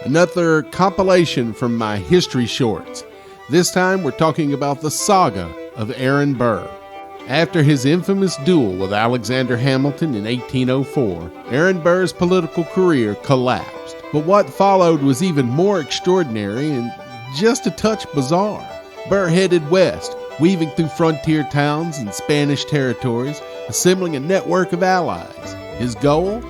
Another compilation from my history shorts. This time we're talking about the saga of Aaron Burr. After his infamous duel with Alexander Hamilton in 1804, Aaron Burr's political career collapsed. But what followed was even more extraordinary and just a touch bizarre. Burr headed west, weaving through frontier towns and Spanish territories, assembling a network of allies. His goal?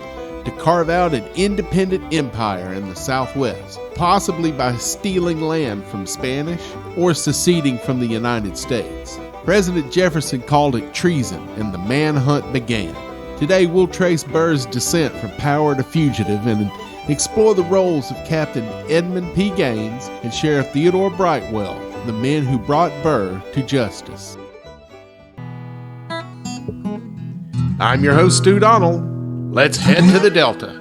To carve out an independent empire in the Southwest, possibly by stealing land from Spanish or seceding from the United States. President Jefferson called it treason, and the manhunt began. Today we'll trace Burr's descent from power to fugitive and explore the roles of Captain Edmund P and Sheriff Theodore Brightwell, the men who brought Burr to justice. I'm your host, Stu Donald. Let's head to the Delta.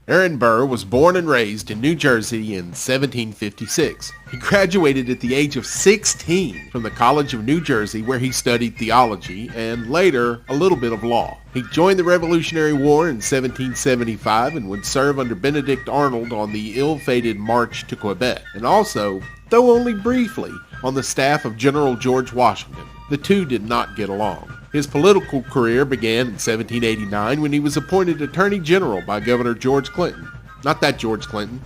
Aaron Burr was born and raised in New Jersey in 1756. He graduated at the age of 16 from the College of New Jersey, where he studied theology and later a little bit of law. He joined the Revolutionary War in 1775 and would serve under Benedict Arnold on the ill-fated March to Quebec, and also, though only briefly, on the staff of General George Washington. The two did not get along. His political career began in 1789 when he was appointed Attorney General by Governor George Clinton. Not that George Clinton,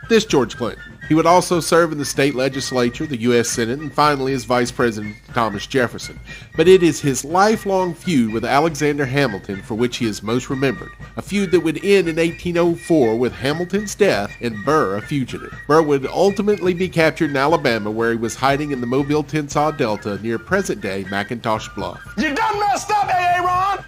this George Clinton. He would also serve in the state legislature, the U.S. Senate, and finally as Vice President Thomas Jefferson. But it is his lifelong feud with Alexander Hamilton for which he is most remembered. A feud that would end in 1804 with Hamilton's death and Burr a fugitive. Burr would ultimately be captured in Alabama, where he was hiding in the Mobile-Tensaw Delta near present-day McIntosh Bluff. You done messed up, Aaron!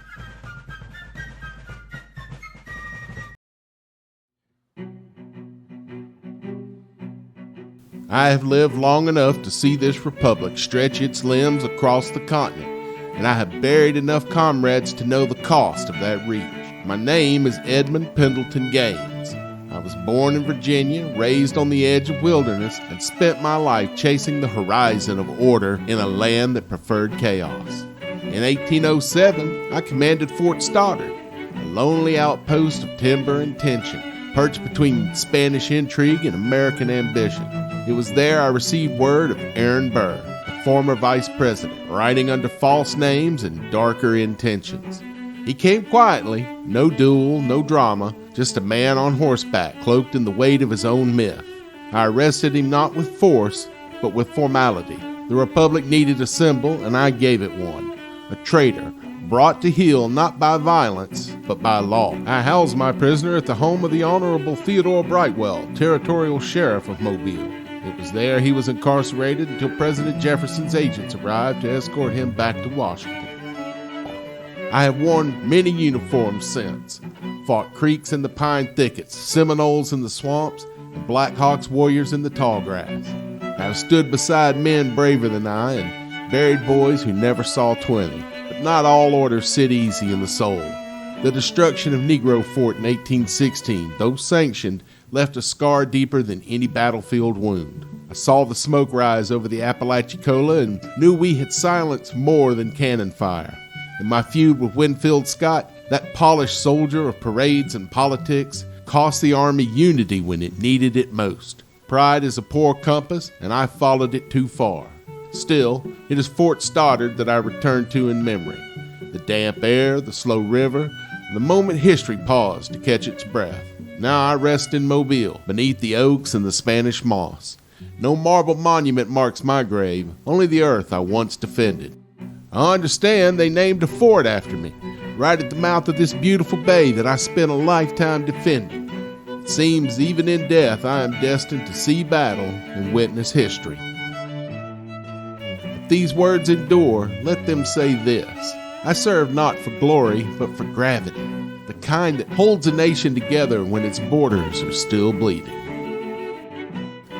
I have lived long enough to see this republic stretch its limbs across the continent, and I have buried enough comrades to know the cost of that reach. My name is Edmund Pendleton Gaines. I was born in Virginia, raised on the edge of wilderness, and spent my life chasing the horizon of order in a land that preferred chaos. In 1807, I commanded Fort Stoddard, a lonely outpost of timber and tension, perched between Spanish intrigue and American ambition. It was there I received word of Aaron Burr, the former vice president, riding under false names and darker intentions. He came quietly, no duel, no drama, just a man on horseback, cloaked in the weight of his own myth. I arrested him not with force, but with formality. The Republic needed a symbol, and I gave it one. A traitor, brought to heel not by violence, but by law. I housed my prisoner at the home of the Honorable Theodore Brightwell, Territorial Sheriff of Mobile. It was there he was incarcerated until President Jefferson's agents arrived to escort him back to Washington. I have worn many uniforms since, fought Creeks in the pine thickets, Seminoles in the swamps, and Black Hawks warriors in the tall grass. I have stood beside men braver than I and buried boys who never saw 20. But not all orders sit easy in the soul. The destruction of Negro Fort in 1816, though sanctioned, left a scar deeper than any battlefield wound. I saw the smoke rise over the Apalachicola and knew we had silenced more than cannon fire. In my feud with Winfield Scott, that polished soldier of parades and politics cost the Army unity when it needed it most. Pride is a poor compass, and I followed it too far. Still, it is Fort Stoddard that I return to in memory. The damp air, the slow river, the moment history paused to catch its breath. Now I rest in Mobile, beneath the oaks and the Spanish moss. No marble monument marks my grave, only the earth I once defended. I understand they named a fort after me, right at the mouth of this beautiful bay that I spent a lifetime defending. It seems even in death I am destined to see battle and witness history. If these words endure, let them say this: I serve not for glory, but for gravity. The kind that holds a nation together when its borders are still bleeding.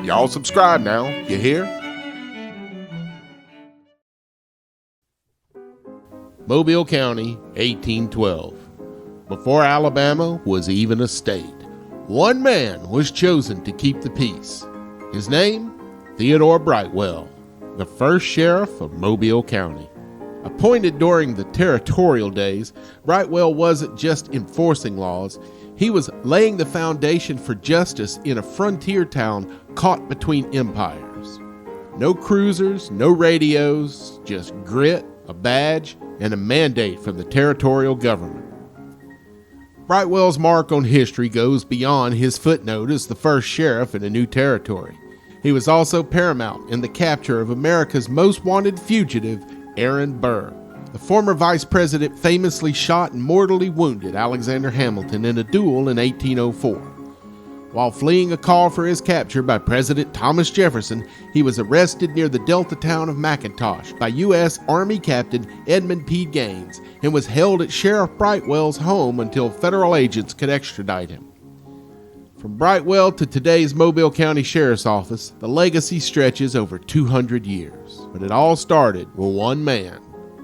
Y'all subscribe now, you hear? Mobile County, 1812. Before Alabama was even a state, one man was chosen to keep the peace. His name? Theodore Brightwell, the first sheriff of Mobile County. Appointed during the territorial days, Brightwell wasn't just enforcing laws, He was laying the foundation for justice in a frontier town caught between empires. No cruisers, no radios, just grit, a badge, and a mandate from the territorial government. Brightwell's mark on history goes beyond his footnote as the first sheriff in a new territory. He was also paramount in the capture of America's most wanted fugitive, Aaron Burr. The former vice president famously shot and mortally wounded Alexander Hamilton in a duel in 1804. While fleeing a call for his capture by President Thomas Jefferson, he was arrested near the delta town of McIntosh by U.S. Army Captain Edmund P. and was held at Sheriff Brightwell's home until federal agents could extradite him. From Brightwell to today's Mobile County Sheriff's Office, the legacy stretches over 200 years. But it all started with one man,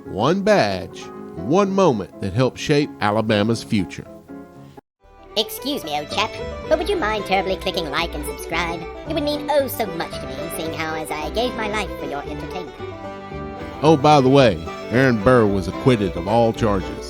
one badge, one moment that helped shape Alabama's future. Excuse me, old chap, but would you mind terribly clicking like and subscribe? It would mean oh so much to me, seeing how as I gave my life for your entertainment. Oh, by the way, Aaron Burr was acquitted of all charges.